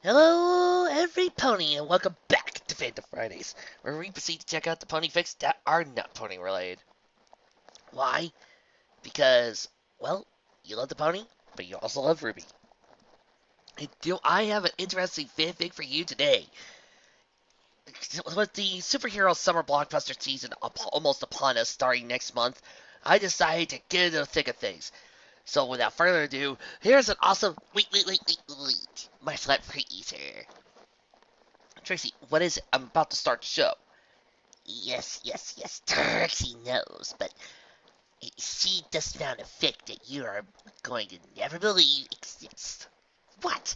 Hello, every pony, and welcome back to Phantom Fridays, where we proceed to check out the pony facts that are not pony related. Why? Because, well, you love the pony, but you also love Ruby. And do I have an interesting fanfic for you today? With the superhero summer blockbuster season almost upon us starting next month, I decided to get into the thick of things. So without further ado, here's an awesome wait, my flat freezer. Tracy, what is it? I'm about to start the show. Yes. Trixie knows, but she just found a fic that you are going to never believe exists. What?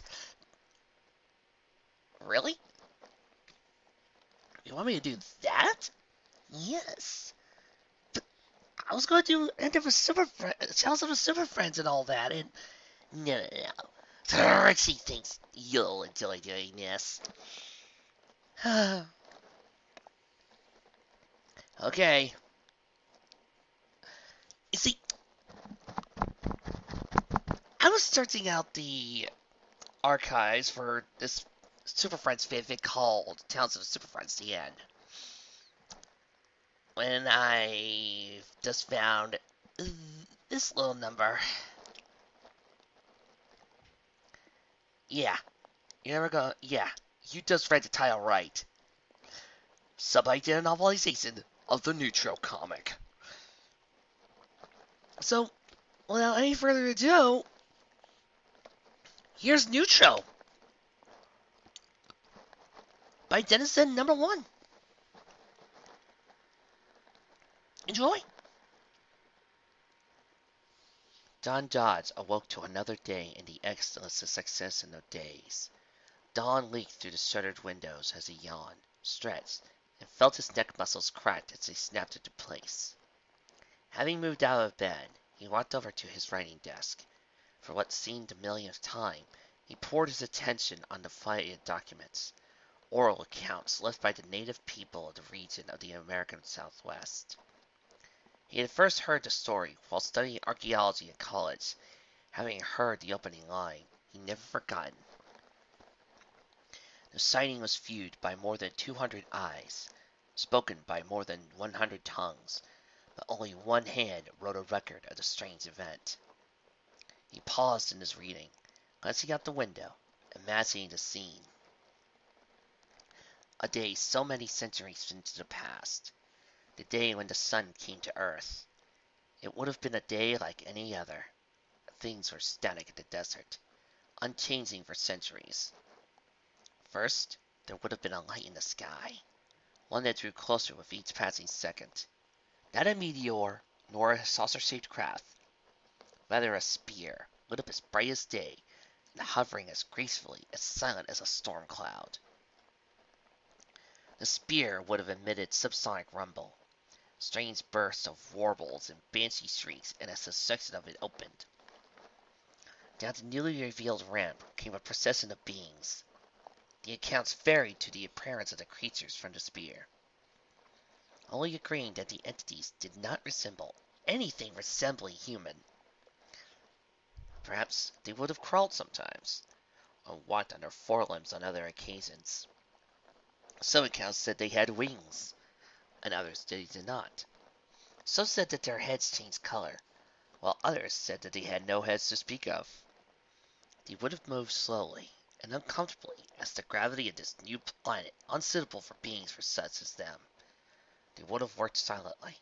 Really? You want me to do that? Yes. But I was going to do End of a Super Tales of a Super Friends and all that, and no. Trixie thinks you'll enjoy doing this. Okay. You see, I was searching out the archives for this Super Friends fanfic called Tales of Super Friends The End. When I just found this little number. Yeah, you never go. Yeah, you just read the title right. Sub-idea novelization of the Neutro comic. So, without any further ado, here's Neutro by Denizen number 1. Enjoy! Don Dodds awoke to another day in the excellence of success in the days. Dawn leaked through the shuttered windows as he yawned, stretched, and felt his neck muscles cracked as they snapped into place. Having moved out of bed, he walked over to his writing desk. For what seemed the millionth time, he poured his attention on the faded documents, oral accounts left by the native people of the region of the American Southwest. He had first heard the story while studying archaeology in college. Having heard the opening line, he never forgotten. The sighting was viewed by more than 200 eyes, spoken by more than 100 tongues, but only one hand wrote a record of the strange event. He paused in his reading, glancing out the window, imagining the scene. A day so many centuries into the past. The day when the sun came to Earth. It would have been a day like any other. Things were static in the desert, unchanging for centuries. First, there would have been a light in the sky, one that drew closer with each passing second. Not a meteor, nor a saucer-shaped craft, rather a spear, lit up as bright as day, and hovering as gracefully, as silent as a storm cloud. The spear would have emitted subsonic rumble, strange bursts of warbles and banshee shrieks, and as the section of it opened, down the newly revealed ramp came a procession of beings. The accounts varied to the appearance of the creatures from the spear, only agreeing that the entities did not resemble anything resembling human. Perhaps they would have crawled sometimes, or walked on their forelimbs on other occasions. Some accounts said they had wings, and others that they did not. Some said that their heads changed color, while others said that they had no heads to speak of. They would have moved slowly and uncomfortably, as the gravity of this new planet unsuitable for beings for such as them. They would have worked silently,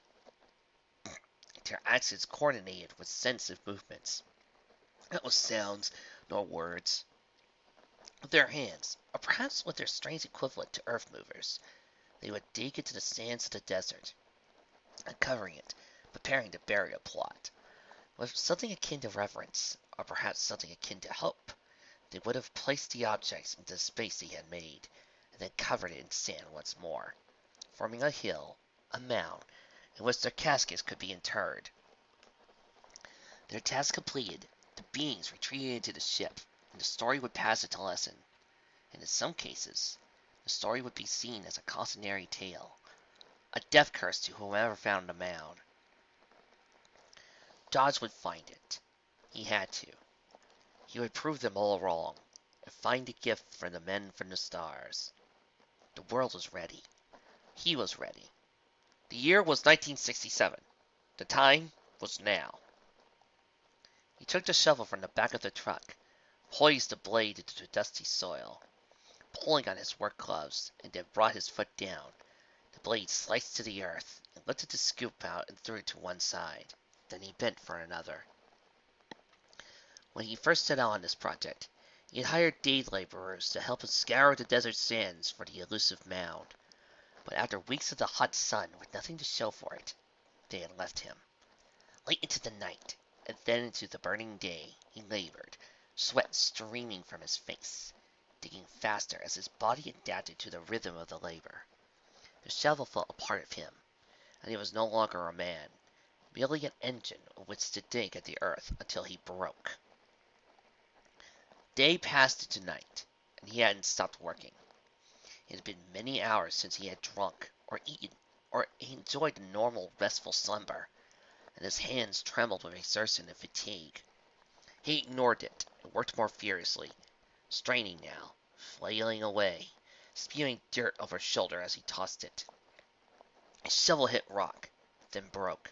their actions coordinated with sensitive movements, not with sounds nor words. With their hands, or perhaps with their strange equivalent to earth movers, they would dig into the sands of the desert, uncovering it, preparing the burial plot. With something akin to reverence, or perhaps something akin to hope, they would have placed the objects into the space they had made, and then covered it in sand once more, forming a hill, a mound, in which their caskets could be interred. Their task completed, the beings retreated into the ship, and the story would pass its lesson. And in some cases, the story would be seen as a cautionary tale, a death curse to whomever found the mound. Dodge would find it. He had to. He would prove them all wrong. and find a gift for the men from the stars. The world was ready. He was ready. The year was 1967. The time was now. He took the shovel from the back of the truck, poised the blade into the dusty soil, pulling on his work gloves, and then brought his foot down. The blade sliced to the earth, and lifted the scoop out and threw it to one side. Then he bent for another. When he first set out on this project, he had hired day laborers to help him scour the desert sands for the elusive mound. But after weeks of the hot sun with nothing to show for it, they had left him. Late into the night, and then into the burning day, he labored, sweat streaming from his face, digging faster as his body adapted to the rhythm of the labor. The shovel fell a part of him, and he was no longer a man, merely an engine with which to dig at the earth until he broke. Day passed into night, and he hadn't stopped working. It had been many hours since he had drunk, or eaten, or enjoyed a normal, restful slumber, and his hands trembled with exertion and fatigue. He ignored it, and worked more furiously, straining now, flailing away, spewing dirt over his shoulder as he tossed it. His shovel hit rock, then broke.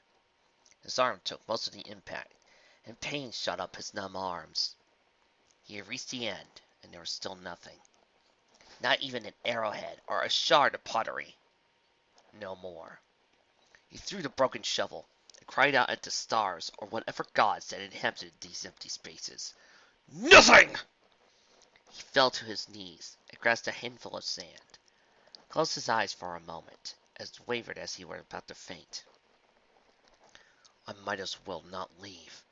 His arm took most of the impact, and pain shot up his numb arms. He had reached the end, and there was still nothing. Not even an arrowhead or a shard of pottery. No more. He threw the broken shovel and cried out at the stars or whatever gods that inhabited these empty spaces. Nothing! He fell to his knees and grasped a handful of sand, closed his eyes for a moment, as wavered as he were about to faint. I might as well not leave.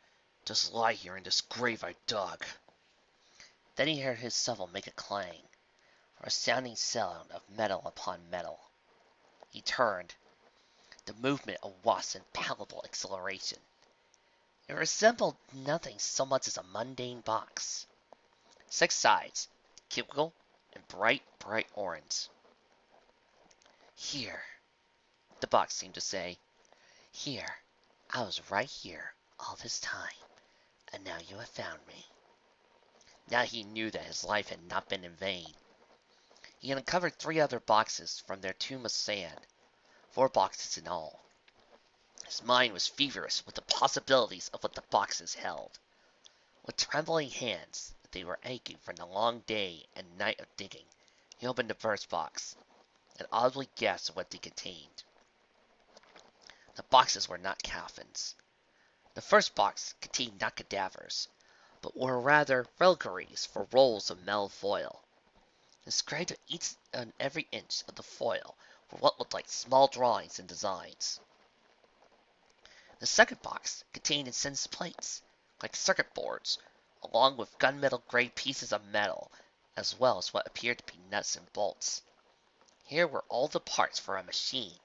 Just lie here in this grave I dug. Then he heard his shovel make a clang, or a sounding sound of metal upon metal. He turned. The movement awas in palpable acceleration. It resembled nothing so much as a mundane box. 6 sides, cubical, and bright, bright orange. Here, the box seemed to say. Here, I was right here all this time, and now you have found me. Now he knew that his life had not been in vain. He had uncovered 3 other boxes from their tomb of sand, 4 boxes in all. His mind was feverish with the possibilities of what the boxes held. With trembling hands, they were aching from the long day and night of digging, he opened the first box, and audibly gasped at what they contained. The boxes were not coffins. The first box contained not cadavers, but were rather reliquaries for rolls of metal foil. Inscribed on each and every inch of the foil were what looked like small drawings and designs. The second box contained incensed plates, like circuit boards, along with gunmetal gray pieces of metal, as well as what appeared to be nuts and bolts. Here were all the parts for a machine,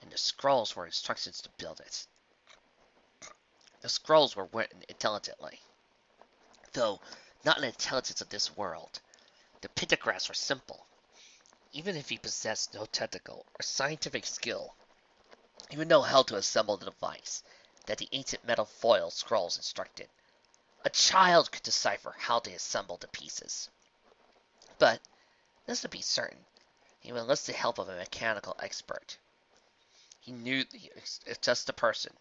and the scrolls were instructions to build it. The scrolls were written intelligently, though not in the intelligence of this world. The pictographs were simple. Even if he possessed no technical or scientific skill, he would know how to assemble the device that the ancient metal foil scrolls instructed. A child could decipher how to assemble the pieces. But, just to be certain, he would enlist the help of a mechanical expert. He knew just the person.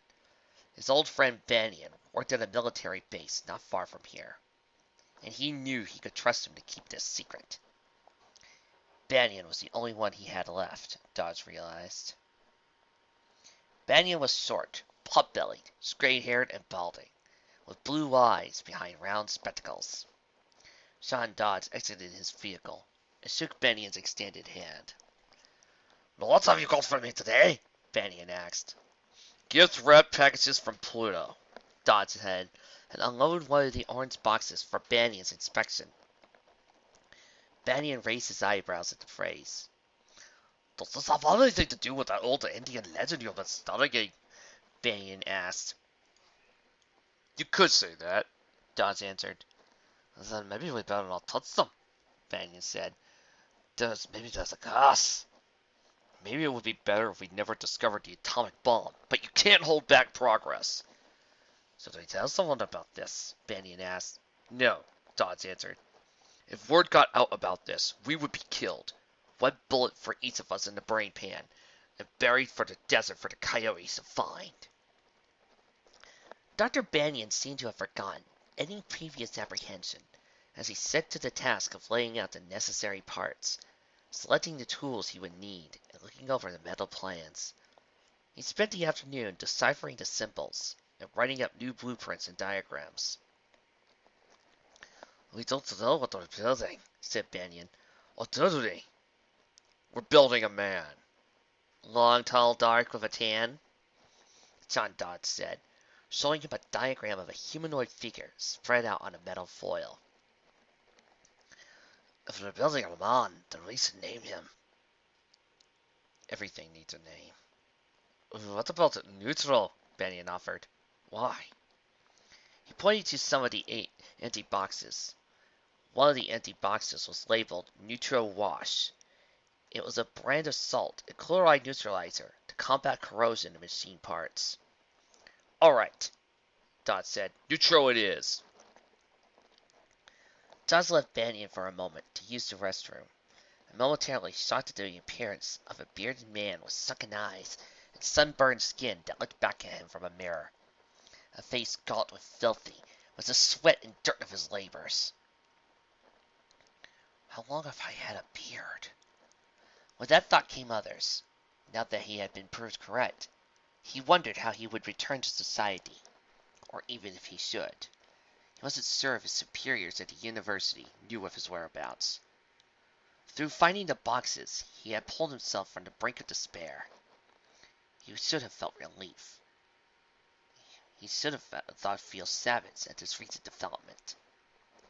His old friend Banyan worked at a military base not far from here, and he knew he could trust him to keep this secret. Banyan was the only one he had left, Dodge realized. Banyan was short, pot-bellied, straight-haired, and balding, with blue eyes behind round spectacles. Sean Dodge exited his vehicle and shook Banyan's extended hand. "What have you got for me today?" Banyan asked. "Gift wrap packages from Pluto," Dodge said, and unloaded one of the orange boxes for Banyan's inspection. Banyan raised his eyebrows at the phrase. "Does this have anything to do with that old Indian legend you've been studying?" Banyan asked. "You could say that," Dodge answered. "Then maybe we better not touch them," Banyan said. Maybe there's a gas. Maybe it would be better if we never discovered the atomic bomb, but you can't hold back progress." "Should we tell someone about this?" Banyan asked. "No," Dodge answered. If word got out about this, we would be killed. One bullet for each of us in the brain pan, and buried for the desert for the coyotes to find. Dr. Banyan seemed to have forgotten any previous apprehension as he set to the task of laying out the necessary parts, selecting the tools he would need, and looking over the metal plans. He spent the afternoon deciphering the symbols and writing up new blueprints and diagrams. We don't know what we're building, said Banyan. Or do we? We're building a man. Long, tall, dark, with a tan? John Dodge said, showing him a diagram of a humanoid figure spread out on a metal foil. If we're building a man, then we should name him. Everything needs a name. What about Neutro? Banyan offered. Why? He pointed to some of the 8 empty boxes. One of the empty boxes was labeled Neutro Wash. It was a brand of salt and chloride neutralizer to combat corrosion in machine parts. All right, Dodge said. Neutro it is. Dodge left Banyan for a moment to use the restroom, and momentarily shocked at the appearance of a bearded man with sunken eyes and sunburned skin that looked back at him from a mirror. A face gaunt with filthy, with the sweat and dirt of his labors. How long have I had a beard? With that thought came others. Now that he had been proved correct, he wondered how he would return to society, or even if he should. He wasn't sure if his superiors at the university knew of his whereabouts. Through finding the boxes, he had pulled himself from the brink of despair. He should have felt relief. He should have thought feel savage at this recent development.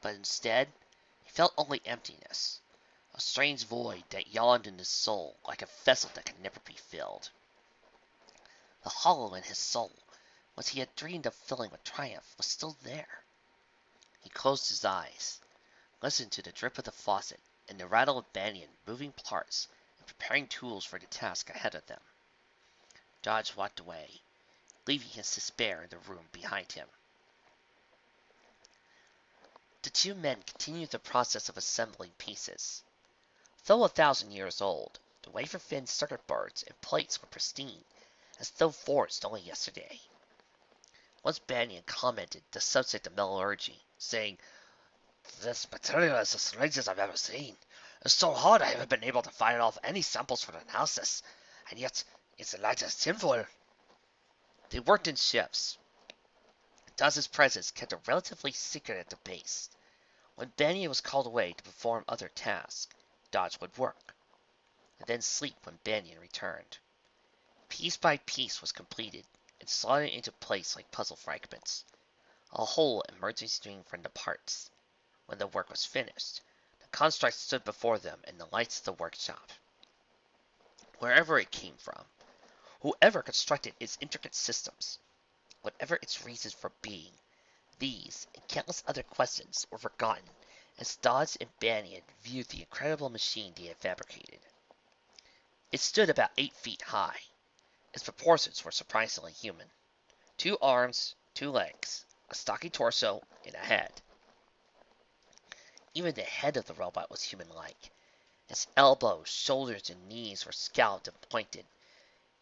But instead, he felt only emptiness, a strange void that yawned in his soul like a vessel that could never be filled. The hollow in his soul, which he had dreamed of filling with triumph, was still there. He closed his eyes, listened to the drip of the faucet and the rattle of Banyan moving parts and preparing tools for the task ahead of them. Dodge walked away, leaving his despair in the room behind him. The 2 men continued the process of assembling pieces. Though 1,000 years old, the wafer-thin circuit boards and plates were pristine, as though forged only yesterday. Once Banyan commented the subject of metallurgy, saying, "This material is the strangest I've ever seen. It's so hard I haven't been able to find off any samples for analysis, and yet it's light as tinfoil." They worked in shifts. Dawes' presence kept it relatively secret at the base. When Banyan was called away to perform other tasks, Dodge would work, and then sleep when Banyan returned. Piece by piece was completed and slotted into place like puzzle fragments, a whole emerging stream from the parts. When the work was finished, the construct stood before them in the lights of the workshop. Wherever it came from, whoever constructed its intricate systems, whatever its reasons for being, these and countless other questions were forgotten as Dodge and Banyan viewed the incredible machine they had fabricated. It stood about 8 feet high. Its proportions were surprisingly human. 2 arms, 2 legs, a stocky torso, and a head. Even the head of the robot was human-like. His elbows, shoulders, and knees were scalloped and pointed.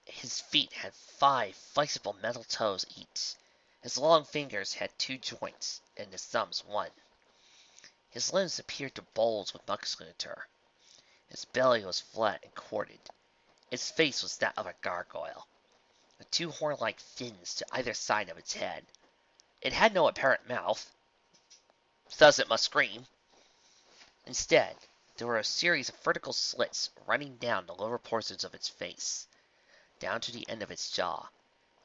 His feet had 5 flexible metal toes each. His long fingers had 2 joints, and his thumbs 1. His limbs appeared to bulge with musculature. His belly was flat and corded. Its face was that of a gargoyle, with 2 horn-like fins to either side of its head. It had no apparent mouth, thus it must scream. Instead, there were a series of vertical slits running down the lower portions of its face, down to the end of its jaw.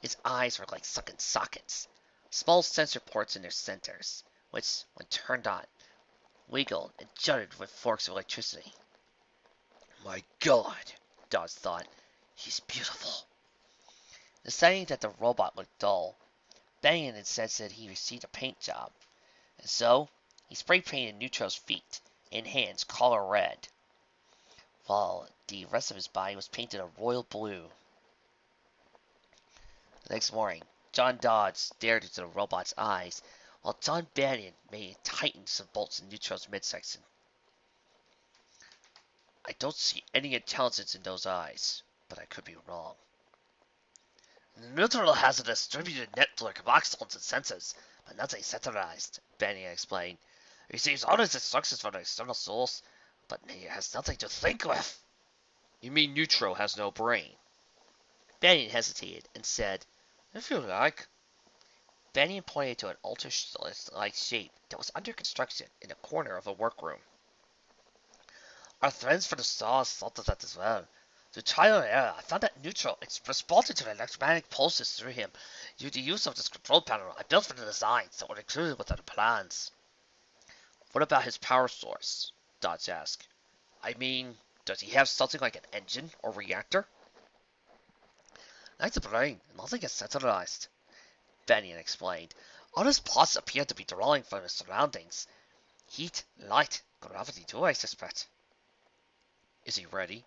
Its eyes were like sunken sockets, small sensor ports in their centers, which, when turned on, wiggled and jutted with forks of electricity. My God, Dawes thought, he's beautiful. Deciding that the robot looked dull, Banyan instead said he received a paint job, and so he spray painted Neutro's feet and hands color red, while the rest of his body was painted a royal blue. The next morning, John Dodge stared into the robot's eyes, while John Banyan tightened some bolts in Neutro's midsection don't see any intelligence in those eyes, but I could be wrong. Neutro has a distributed network of axons and sensors, but nothing centralized, Banyan explained. He receives all his instructions from an external source, but he has nothing to think with. You mean Neutro has no brain? Banyan hesitated and said, if you like. Banyan pointed to an altar-like shape that was under construction in a corner of a workroom. Our friends from the stars thought of that as well. Through trial and error, I found that Neutro responded to the electromagnetic pulses through him due to the use of this control panel I built for the designs that were included within the plans. What about his power source? Dodge asked. I mean, does he have something like an engine or reactor? Like the brain, nothing is centralized, Banyan explained. All his parts appear to be drawing from his surroundings. Heat, light, gravity too, I suspect. Is he ready?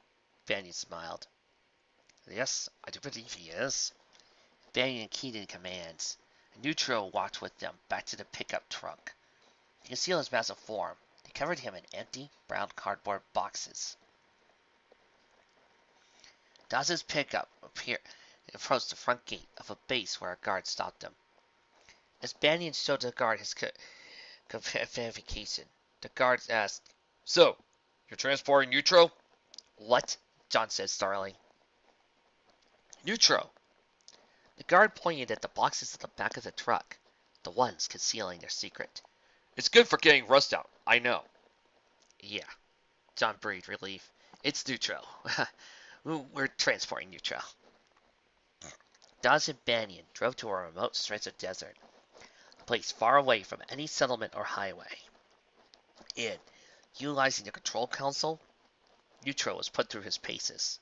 Banyan smiled. Yes, I do believe he is. Banyan keyed in commands. Neutro walked with them back to the pickup truck. To conceal his massive form, they covered him in empty, brown cardboard boxes. Dawson's pickup approached the front gate of a base where a guard stopped him. As Banyan showed the guard his verification, the guard asked, So, you're transporting Neutro? What? John said, startling. Neutro! The guard pointed at the boxes at the back of the truck, the ones concealing their secret. It's good for getting rust out, I know. Yeah, John breathed relief. It's Neutro. We're transporting Neutro. Dawes and Banyan drove to a remote stretch of desert, a place far away from any settlement or highway. And, utilizing the control console, Neutro was put through his paces.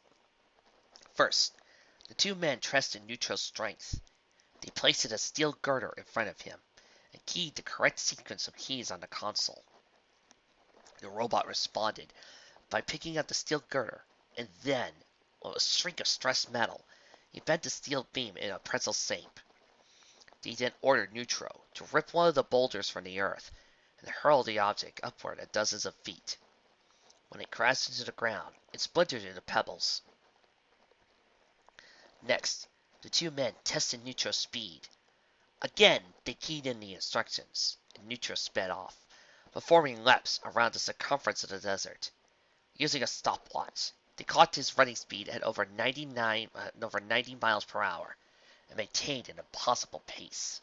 First, the two men tested Neutro's strength. They placed a steel girder in front of him and keyed the correct sequence of keys on the console. The robot responded by picking up the steel girder, and then, with a shriek of stressed metal, he bent the steel beam in a pretzel shape. He then ordered Neutro to rip one of the boulders from the earth and hurl the object upward at dozens of feet. When it crashed into the ground, it splintered into pebbles. Next, the two men tested Neutro's speed. Again, they keyed in the instructions, and Neutro sped off, performing laps around the circumference of the desert. Using a stopwatch, they clocked his running speed at over 90 miles per hour and maintained an impossible pace.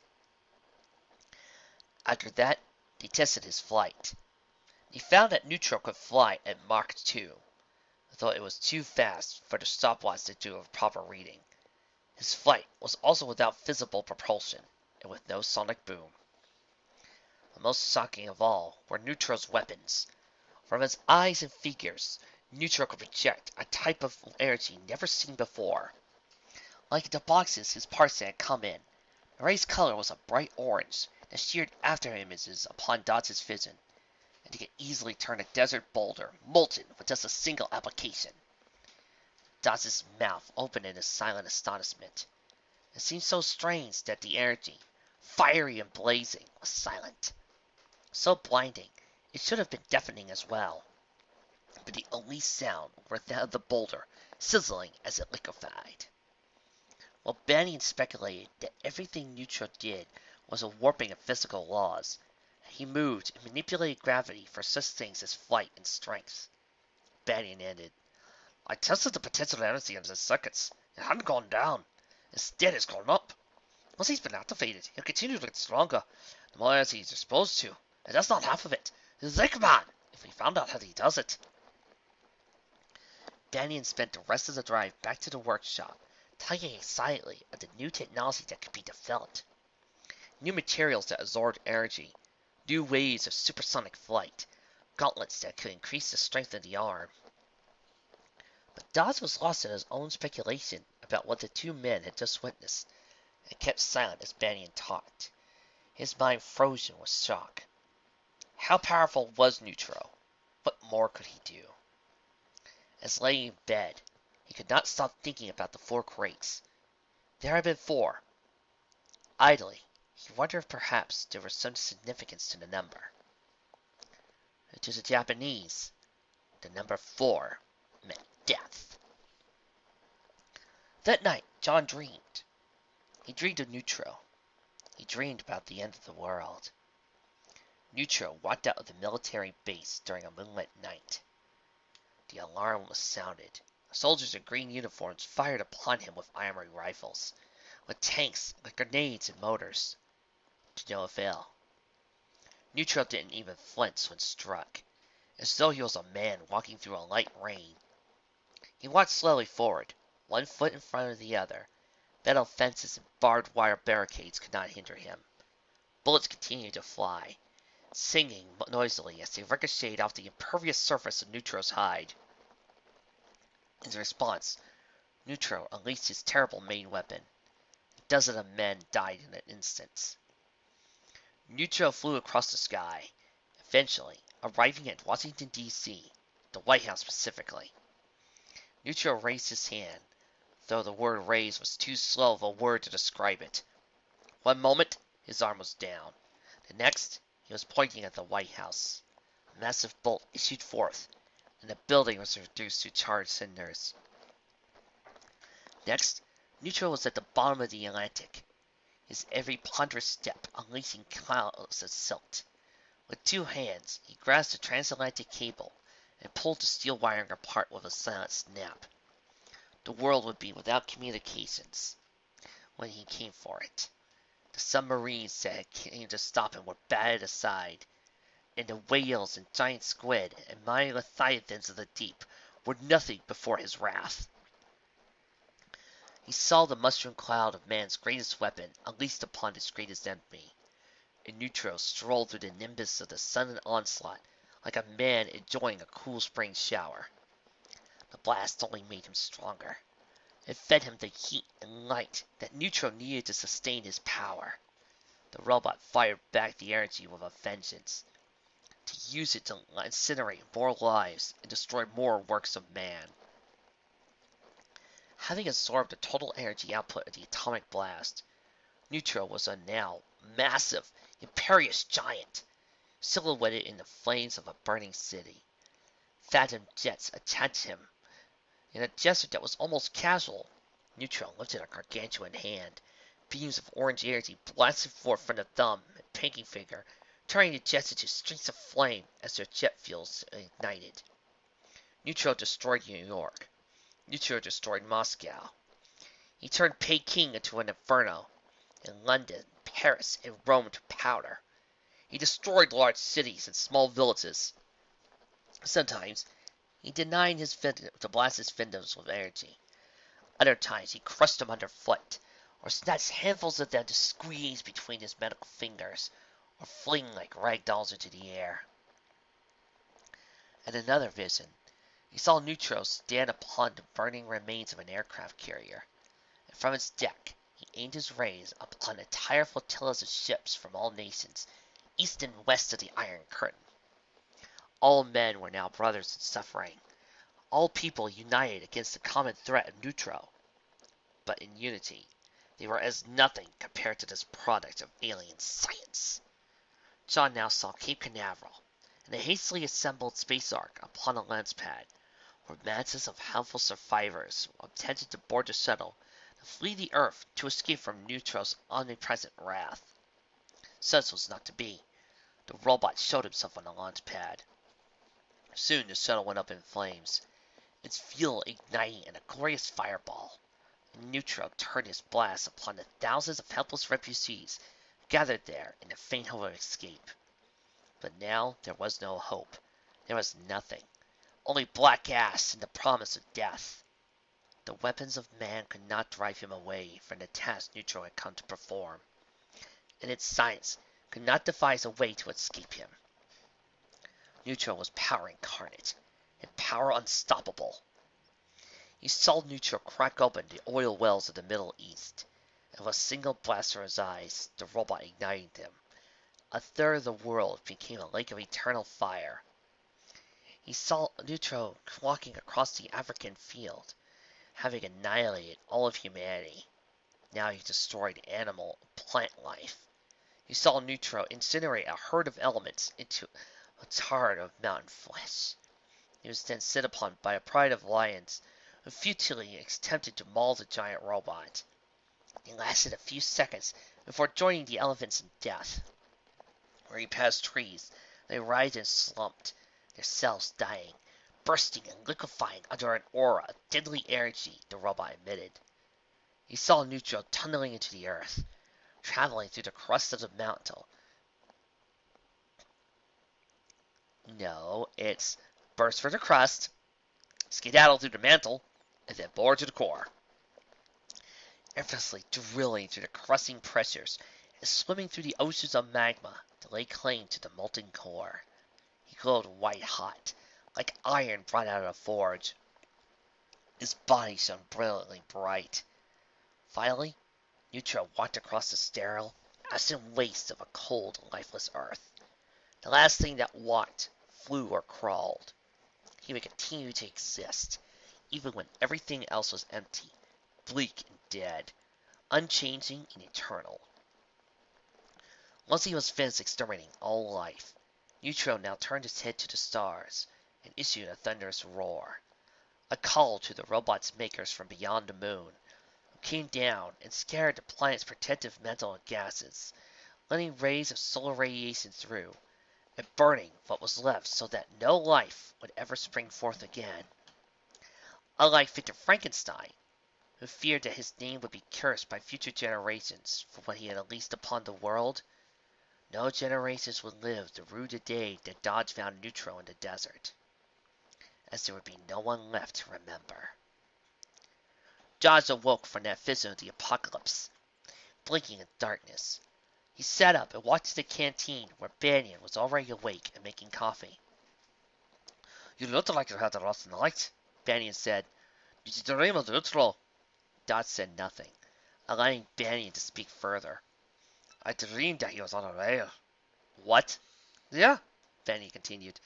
After that, they tested his flight. They found that Neutro could fly at Mach 2, though it was too fast for the stopwatch to do a proper reading. His flight was also without visible propulsion and with no sonic boom. The most shocking of all were Neutro's weapons. From his eyes and figures, Neutro could project a type of energy never seen before. Like the boxes his parts had come in, the ray's color was a bright orange that sheared after images upon Dodge's vision, and he could easily turn a desert boulder molten with just a single application. Dodge's mouth opened in a silent astonishment. It seemed so strange that the energy, fiery and blazing, was silent. So blinding, it should have been deafening as well. But the only sound was that of the boulder sizzling as it liquefied. While Banyan speculated that everything Neutro did was a warping of physical laws, he moved and manipulated gravity for such things as flight and strength. Banyan ended. I tested the potential energy in his circuits. It hadn't gone down. Instead, it's gone up. Once he's been activated, he'll continue to get stronger. The more energy he's exposed to, and that's not half of it. Think, man, if we found out how he does it. Banyan spent the rest of the drive back to the workshop, tugging excitedly at the new technology that could be developed. New materials that absorbed energy, new ways of supersonic flight, gauntlets that could increase the strength of the arm. But Dodge was lost in his own speculation about what the two men had just witnessed, and kept silent as Banyan talked, his mind frozen with shock. How powerful was Neutro? What more could he do? As laying in bed, he could not stop thinking about the 4 crates. There had been 4. Idly, he wondered if perhaps there was some significance to the number. To the Japanese, the number 4 death. That night, John dreamed. He dreamed of Neutro. He dreamed about the end of the world. Neutro walked out of the military base during a moonlit night. The alarm was sounded. Soldiers in green uniforms fired upon him with armory rifles, with tanks, with grenades and motors. To no avail. Neutro didn't even flinch when struck, as though he was a man walking through a light rain. He walked slowly forward, one foot in front of the other. Metal fences and barbed wire barricades could not hinder him. Bullets continued to fly, singing noisily as they ricocheted off the impervious surface of Neutro's hide. In response, Neutro unleashed his terrible main weapon. Dozens of men died in an instant. Neutro flew across the sky, eventually arriving at Washington, D.C., the White House specifically. Neutro raised his hand, though the word raise was too slow of a word to describe it. One moment, his arm was down. The next, he was pointing at the White House. A massive bolt issued forth, and the building was reduced to charred cinders. Next, Neutro was at the bottom of the Atlantic, his every ponderous step unleashing clouds of silt. With two hands, he grasped the transatlantic cable and pulled the steel wiring apart with a silent snap. The world would be without communications when he came for it. The submarines that came to stop him were batted aside, and the whales and giant squid and mighty leviathans of the deep were nothing before his wrath. He saw the mushroom cloud of man's greatest weapon unleashed upon his greatest enemy, and Neutro strolled through the nimbus of the sudden onslaught like a man enjoying a cool spring shower. The blast only made him stronger. It fed him the heat and light that Neutro needed to sustain his power. The robot fired back the energy with a vengeance, to use it to incinerate more lives and destroy more works of man. Having absorbed the total energy output of the atomic blast, Neutro was a now massive, imperious giant, silhouetted in the flames of a burning city. Phantom jets attacked him. In a gesture that was almost casual, Neutro lifted a gargantuan hand. Beams of orange energy blasted forth from the thumb and pinky finger, turning the jets into streaks of flame as their jet fuels ignited. Neutro destroyed New York. Neutro destroyed Moscow. He turned Peking into an inferno, and London, Paris, and Rome to powder. He destroyed large cities and small villages. Sometimes, he denied his to blast his victims with energy. Other times, he crushed them underfoot, or snatched handfuls of them to squeeze between his metal fingers, or fling like rag dolls into the air. In another vision, he saw Neutro stand upon the burning remains of an aircraft carrier, and from its deck he aimed his rays upon entire flotillas of ships from all nations, east and west of the Iron Curtain. All men were now brothers in suffering, all people united against the common threat of Neutro. But in unity, they were as nothing compared to this product of alien science. John now saw Cape Canaveral, and a hastily assembled space ark upon a lens pad, where masses of helpful survivors attempted to board the shuttle to flee the Earth to escape from Neutro's omnipresent wrath. Such was not to be. The robot showed himself on the launch pad. Soon the shuttle went up in flames, its fuel igniting in a glorious fireball. Neutro turned his blast upon the thousands of helpless refugees gathered there in the faint hope of escape. But now there was no hope. There was nothing. Only black ash and the promise of death. The weapons of man could not drive him away from the task Neutro had come to perform, and its science could not devise a way to escape him. Neutro was power incarnate, and power unstoppable. He saw Neutro crack open the oil wells of the Middle East, and with a single blast from his eyes, the robot ignited them. A third of the world became a lake of eternal fire. He saw Neutro walking across the African field, having annihilated all of humanity. Now he destroyed animal and plant life. He saw Neutro incinerate a herd of elements into a tard of mountain flesh. He was then set upon by a pride of lions, who futilely attempted to maul the giant robot. It lasted a few seconds before joining the elephants in death. Where he passed trees, they writhed and slumped, their cells dying, bursting and liquefying under an aura of deadly energy the robot emitted. He saw Neutro tunneling into the earth, traveling through the crust of the mantle. No, it's burst through the crust, skedaddle through the mantle, and then bore to the core. Effortlessly drilling through the crushing pressures and swimming through the oceans of magma to lay claim to the molten core. He glowed white-hot, like iron brought out of a forge. His body shone brilliantly bright. Finally, Neutro walked across the sterile, ashen waste of a cold, lifeless earth. The last thing that walked, flew, or crawled. He would continue to exist, even when everything else was empty, bleak and dead, unchanging and eternal. Once he was finished exterminating all life, Neutro now turned his head to the stars and issued a thunderous roar, a call to the robot's makers from beyond the moon, who came down and scattered the planet's protective mantle of gases, letting rays of solar radiation through, and burning what was left so that no life would ever spring forth again. Unlike Victor Frankenstein, who feared that his name would be cursed by future generations for what he had unleashed upon the world, no generations would live to rue the day that Dodge found Neutro in the desert, as there would be no one left to remember. Dodge awoke from that vision of the apocalypse, blinking in darkness. He sat up and walked to the canteen where Banyan was already awake and making coffee. "You look like you had a rough night," Banyan said. "Did you dream of Neutro?" Dodge said nothing, allowing Banyan to speak further. "I dreamed that he was on a rail." "What?" "Yeah," Banyan continued.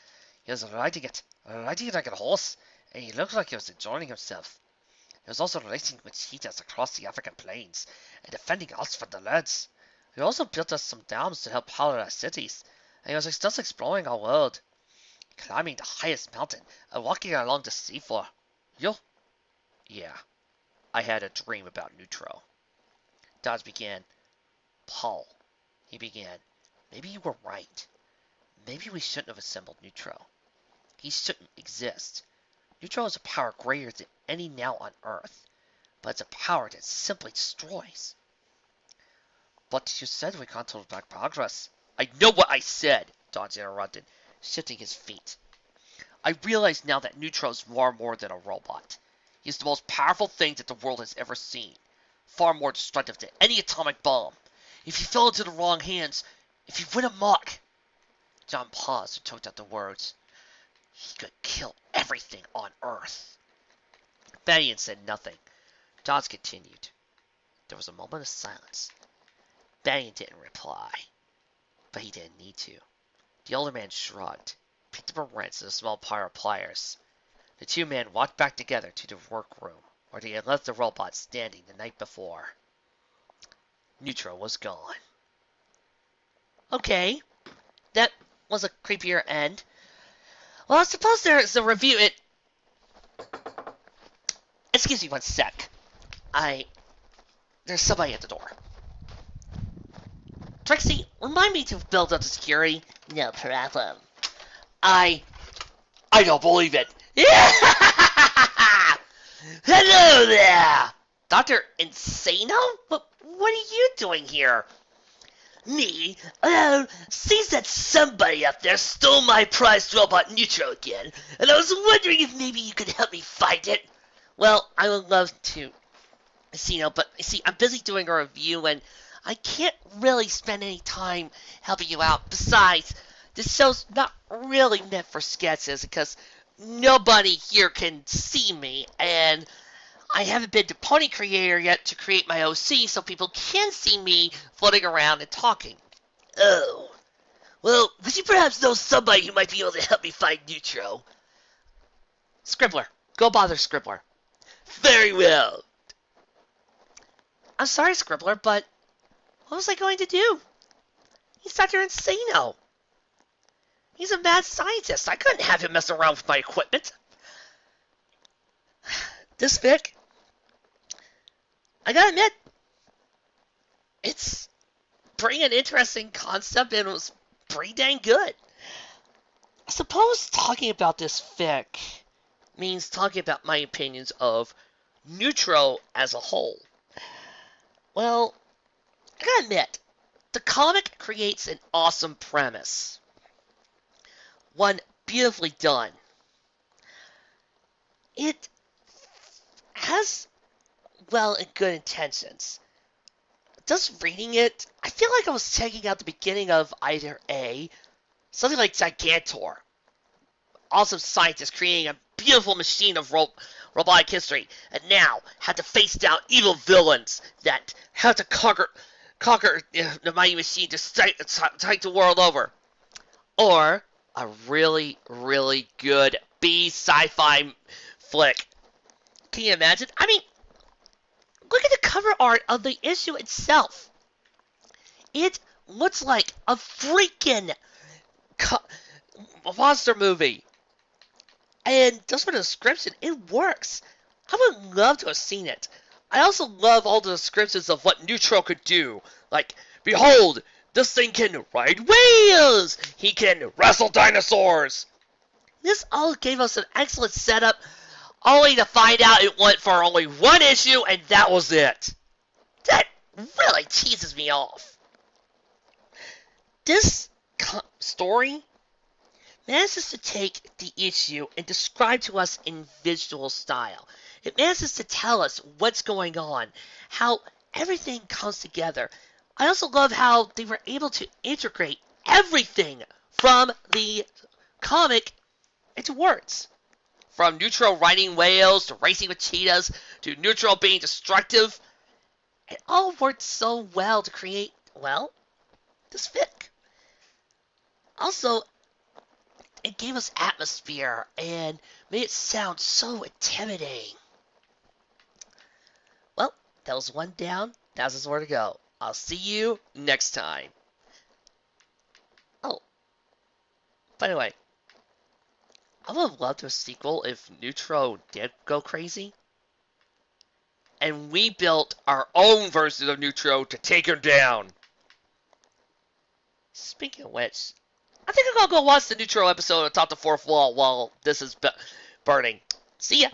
"He was riding it like a horse, and he looked like he was enjoying himself. He was also racing with cheetahs across the African plains and defending us from the lads. He also built us some dams to help power our cities, and he was just exploring our world, climbing the highest mountain and walking along the seafloor. You?" "Yeah, I had a dream about Neutro." Dodge began. "Paul," he began, "maybe you were right. Maybe we shouldn't have assembled Neutro. He shouldn't exist. Neutro is a power greater than any now on Earth, but it's a power that simply destroys." "But you said we can't hold back progress." "I know what I said," Dodge interrupted, shifting his feet. "I realize now that Neutro is far more than a robot. He is the most powerful thing that the world has ever seen, far more destructive than any atomic bomb. If he fell into the wrong hands, if he went amok—" John paused and choked out the words. "He could kill everything on Earth." Banyan said nothing. Dodge continued. There was a moment of silence. Banyan didn't reply, but he didn't need to. The older man shrugged, picked up a wrench and a small pair of pliers. The two men walked back together to the workroom, where they had left the robot standing the night before. Neutro was gone. Okay, that was a creepier end. Well, I suppose there's a review. Excuse me one sec. There's somebody at the door. Trixie, remind me to build up the security. No problem. I don't believe it. Hello there! Dr. Insano? What are you doing here? Me? Seems that somebody up there stole my prized robot Neutro again, and I was wondering if maybe you could help me find it. Well, I would love to, but I'm busy doing a review, and I can't really spend any time helping you out. Besides, this show's not really meant for sketches, because nobody here can see me, and I haven't been to Pony Creator yet to create my OC so people can see me floating around and talking. Oh. Well, would you perhaps know somebody who might be able to help me find Neutro? Scribbler. Go bother Scribbler. Very well. I'm sorry, Scribbler, but what was I going to do? He's Dr. Insano. He's a mad scientist. I couldn't have him mess around with my equipment. This fic, I gotta admit, it's pretty an interesting concept and it was pretty dang good. I suppose talking about this fic means talking about my opinions of Neutro as a whole. Well, I gotta admit, the comic creates an awesome premise. One beautifully done. It has, well, good intentions. Just reading it, I feel like I was checking out the beginning of either something like Gigantor. Awesome scientist creating a beautiful machine of robotic history, and now had to face down evil villains that had to conquer the mighty machine to take the world over. Or a really, really good B sci-fi flick. Can you imagine? I mean, look at the cover art of the issue itself. It looks like a freaking monster movie. And just for the description, it works. I would love to have seen it. I also love all the descriptions of what Neutro could do. Like, behold, this thing can ride whales! He can wrestle dinosaurs! This all gave us an excellent setup, only to find out it went for only one issue, and that was it. That really teases me off. This story manages to take the issue and describe to us in visual style. It manages to tell us what's going on, how everything comes together. I also love how they were able to integrate everything from the comic into words. From Neutro riding whales, to racing with cheetahs, to Neutro being destructive. It all worked so well to create, well, this fic. Also, it gave us atmosphere and made it sound so intimidating. Well, that was one down. That's where to go. I'll see you next time. Oh, by the way, I would have loved a sequel if Neutro did go crazy. And we built our own version of Neutro to take him down. Speaking of which, I think I'm gonna go watch the Neutro episode of Top the Fourth Wall while this is burning. See ya!